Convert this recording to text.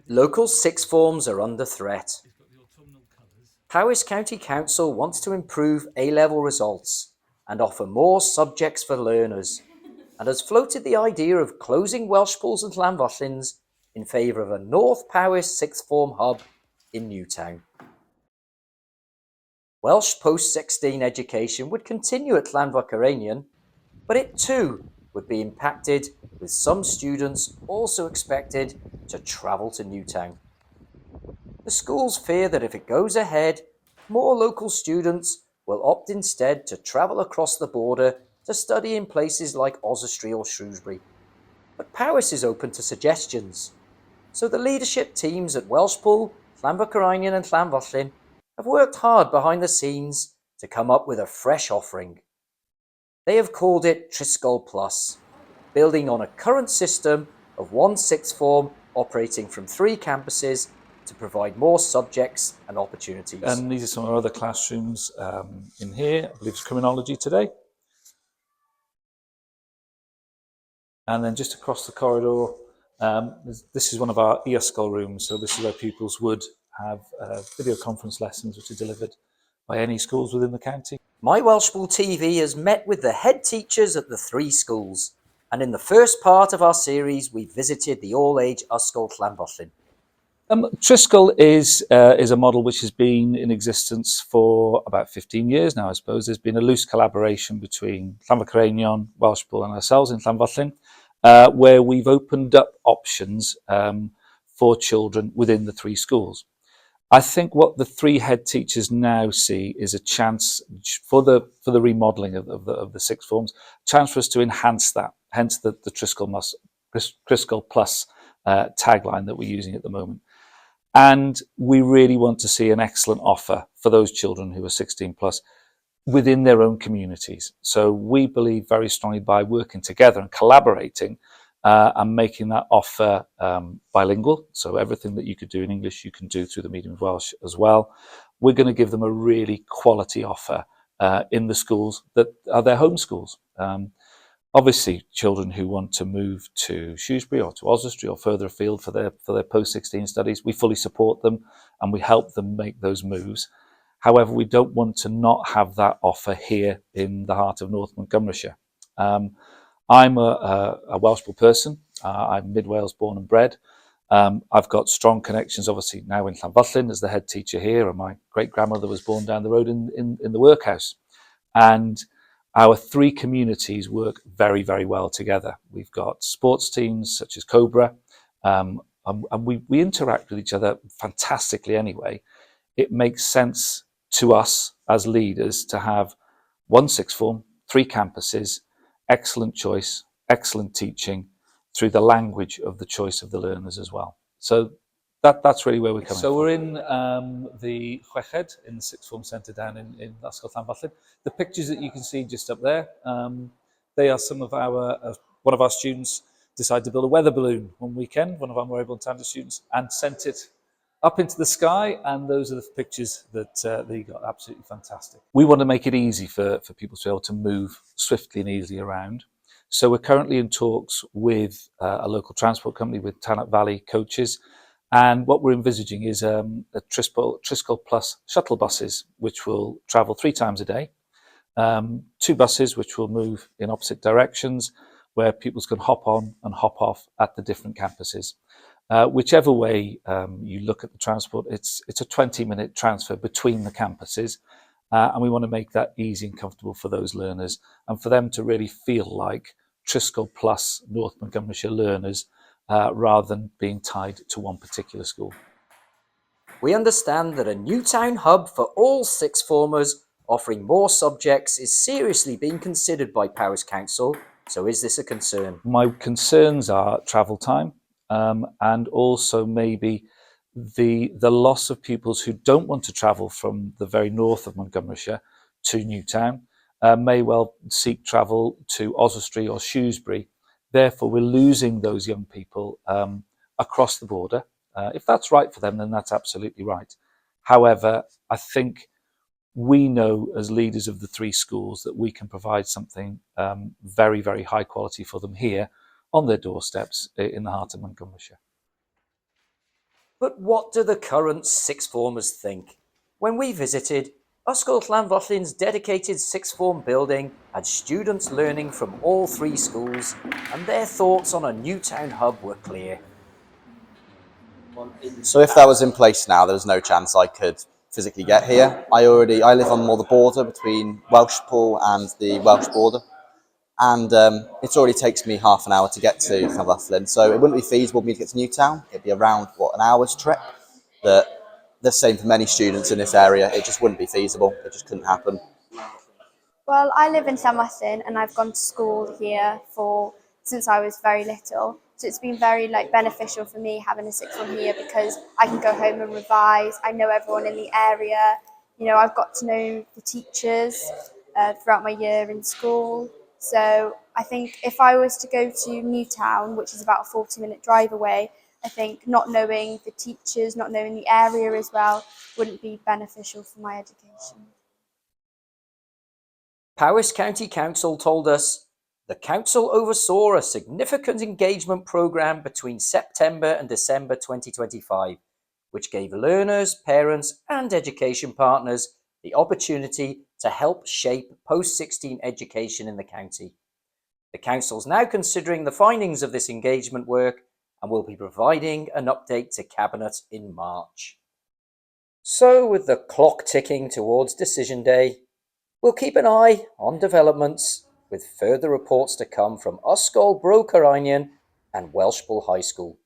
Local sixth forms are under threat. Powys County Council wants to improve A-level results and offer more subjects for learners, and has floated the idea of closing Welshpools and Llanfyllins in favour of a North Powys sixth form hub in Newtown. Welsh post-16 education would continue at Bro Caereinion, but it too would be impacted, with some students also expected to travel to Newtown. The schools fear that if it goes ahead, more local students will opt instead to travel across the border to study in places like Oswestry or Shrewsbury. But Powys is open to suggestions. So the leadership teams at Welshpool, Bro Caereinion and Llanfyllin have worked hard behind the scenes to come up with a fresh offering. They have called it Trisgol Plus, building on a current system of one sixth form operating from 3 campuses to provide more subjects and opportunities. And these are some of our other classrooms in here. I believe it's criminology today. And then just across the corridor, this is one of our Ysgol rooms. So this is where pupils would have video conference lessons which are delivered by any schools within the county. MyWelshpoolTV has met with the head teachers at the 3 schools, and in the first part of our series we visited the all-age Ysgol Llanfyllin. Trisgol is a model which has been in existence for about 15 years now, I suppose. There's been a loose collaboration between Bro Caereinion, Welshpool and ourselves in Llanfyllin, where we've opened up options for children within the 3 schools. I think what the 3 head teachers now see is a chance for the remodelling of the sixth forms, a chance for us to enhance that, hence the Trisgol Plus tagline that we're using at the moment. And we really want to see an excellent offer for those children who are 16 plus within their own communities. So we believe very strongly by working together and collaborating and making that offer bilingual. So everything that you could do in English, you can do through the medium of Welsh as well. We're going to give them a really quality offer in the schools that are their home schools. Obviously, children who want to move to Shrewsbury or to Oswestry or further afield for their post-16 studies, we fully support them and we help them make those moves. However, we don't want to not have that offer here in the heart of North Montgomeryshire. I'm a Welshpool person. I'm mid-Wales born and bred. I've got strong connections, obviously, now in Llanfyllin as the head teacher here, and my great-grandmother was born down the road in the workhouse. And our 3 communities work very, very well together. We've got sports teams such as Cobra, and we interact with each other fantastically anyway. It makes sense to us as leaders to have 1 sixth form, 3 campuses, excellent choice, excellent teaching through the language of the choice of the learners as well. So that's really where we're coming from. So we're in the Chweched, in the sixth form centre down in Ysgol Llanfyllin. The pictures that you can see just up there, they are some of one of our students decided to build a weather balloon one weekend, one of our more able and talented students, and sent it up into the sky, and those are the pictures that he got. Absolutely fantastic. We want to make it easy for people to be able to move swiftly and easily around. So we're currently in talks with a local transport company, with Tanat Valley Coaches, and what we're envisaging is a Trisgol Plus shuttle buses, which will travel 3 times a day. 2 buses which will move in opposite directions, where pupils can hop on and hop off at the different campuses. Whichever way you look at the transport, it's a 20-minute transfer between the campuses, and we want to make that easy and comfortable for those learners, and for them to really feel like Trisgol Plus North Montgomeryshire learners, rather than being tied to one particular school. We understand that a Newtown hub for all sixth formers offering more subjects is seriously being considered by Powys Council. So is this a concern? My concerns are travel time, and also maybe the loss of pupils who don't want to travel from the very north of Montgomeryshire to Newtown, may well seek travel to Oswestry or Shrewsbury. Therefore, we're losing those young people across the border. If that's right for them, then that's absolutely right. However, I think we know as leaders of the 3 schools that we can provide something very, very high quality for them here on their doorsteps in the heart of Montgomeryshire. But what do the current sixth formers think? When we visited, Ysgol Llanfyllin's dedicated sixth form building had students learning from all three schools, and their thoughts on a Newtown hub were clear. So if that was in place now, there was no chance I could physically get here. I live on more the border between Welshpool and the Welsh border, and it already takes me half an hour to get to Llanfyllin, so it wouldn't be feasible for me to get to Newtown. It'd be around an hour's trip. That the same for many students in this area. It just wouldn't be feasible. It just couldn't happen. Well, I live in Llanfyllin and I've gone to school here since I was very little. So it's been very beneficial for me having a sixth form here because I can go home and revise. I know everyone in the area. You know, I've got to know the teachers throughout my year in school. So I think if I was to go to Newtown, which is about a 40-minute drive away, I think not knowing the teachers, not knowing the area as well, wouldn't be beneficial for my education. Powys County Council told us the council oversaw a significant engagement programme between September and December 2025, which gave learners, parents and education partners the opportunity to help shape post-16 education in the county. The council is now considering the findings of this engagement work and will be providing an update to Cabinet in March. So, with the clock ticking towards decision day, we'll keep an eye on developments with further reports to come from Ysgol Bro Caereinion and Welshpool High School.